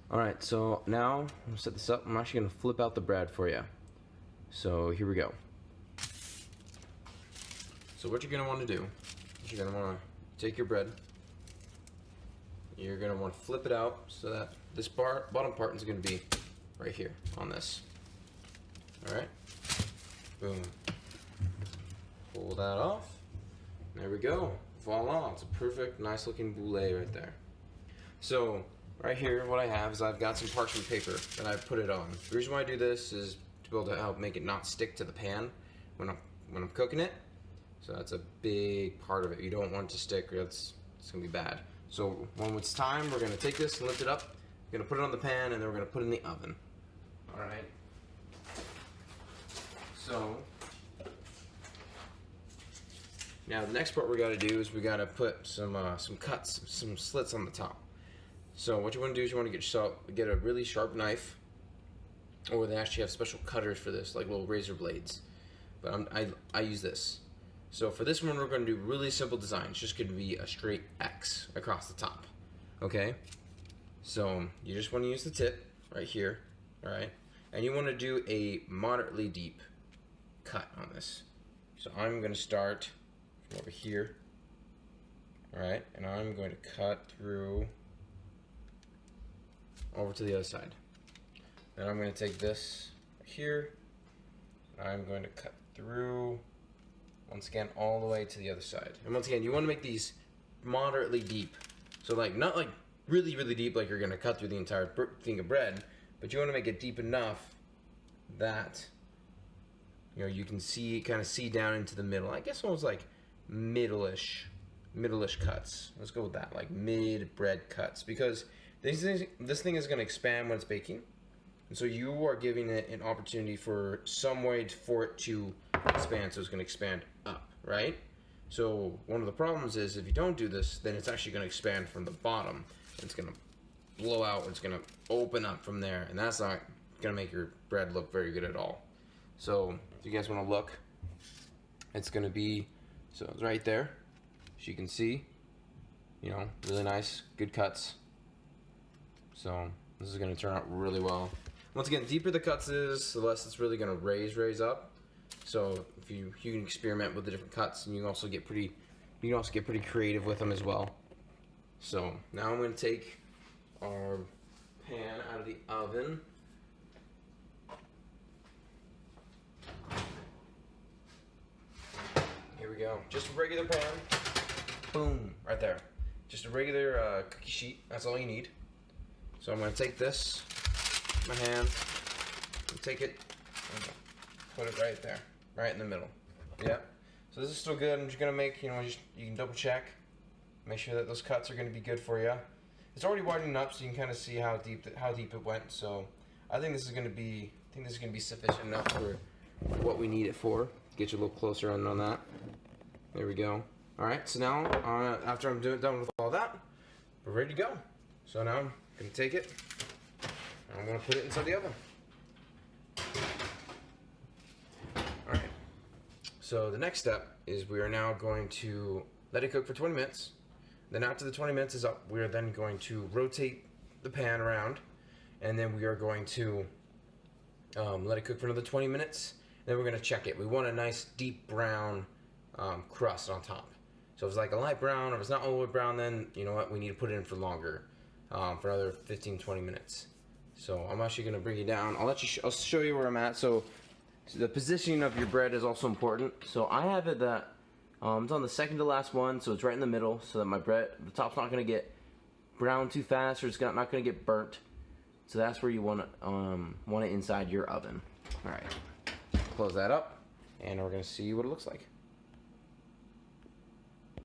Alright, so now I'm going to set this up. I'm actually going to flip out the bread for you. So here we go. So what you're going to want to do is you're going to want to take your bread. You're going to want to flip it out so that this bottom part is going to be right here on this. Alright. Boom. Pull that off. There we go. Voila. It's a perfect, nice looking boule right there. So right here, what I have is I've got some parchment paper that I put it on. The reason why I do this is to be able to help make it not stick to the pan when I'm cooking it. So that's a big part of it. You don't want it to stick, or it's gonna be bad. So when it's time, we're gonna take this and lift it up. We're gonna put it on the pan, and then we're gonna put it in the oven. All right. So now the next part we got to do is we got to put some cuts, some slits on the top. So what you want to do is you want to get a really sharp knife, or they actually have special cutters for this, like little razor blades. But I use this. So for this one, we're going to do really simple design. It's just going to be a straight X across the top. Okay. So you just want to use the tip right here. All right. And you want to do a moderately deep cut on this. So I'm going to start from over here. All right. And I'm going to cut through over to the other side. Then I'm going to take this here. I'm going to cut through once again all the way to the other side. And once again, you want to make these moderately deep. So like not like really deep like you're going to cut through the entire thing of bread, but you want to make it deep enough that you can kind of see down into the middle. I guess almost like middle-ish cuts. Let's go with that, like mid bread cuts, because this thing is going to expand when it's baking. And so you are giving it an opportunity for some way for it to expand, so it's going to expand up, right? So one of the problems is if you don't do this, then it's actually going to expand from the bottom. It's going to blow out, it's going to open up from there, and that's not going to make your bread look very good at all. So if you guys want to look, it's going to be, so it's right there, as you can see, really nice, good cuts. So this is going to turn out really well. Once again, the deeper the cuts is, the less it's really going to raise up. So if you can experiment with the different cuts, and you can also get pretty creative with them as well. So now I'm going to take our pan out of the oven. Here we go. Just a regular pan. Boom, right there. Just a regular cookie sheet. That's all you need. So I'm going to take this, my hand, and take it and put it right there, right in the middle. Yeah. So this is still good. I'm just going to make, you can double check, make sure that those cuts are going to be good for you. It's already widening up, so you can kind of see how deep it went. So I think this is going to be sufficient enough for what we need it for. Get you a little closer on that. There we go. All right. So now after I'm done with all that, we're ready to go. So now I'm going to take it, and I'm going to put it inside the oven. Alright, so the next step is we are now going to let it cook for 20 minutes. Then after the 20 minutes is up, we are then going to rotate the pan around, and then we are going to let it cook for another 20 minutes. Then we're going to check it. We want a nice deep brown crust on top. So if it's like a light brown, or if it's not all the way brown, then you know what, we need to put it in for longer. For another 15-20 minutes. So I'm actually going to bring you down. I'll show you where I'm at. So the positioning of your bread is also important. So I have it that it's on the second to last one, so it's right in the middle, so that my bread, the top's not going to get brown too fast, or it's not going to get burnt. So that's where you want it inside your oven. All right, close that up, and we're going to see what it looks like.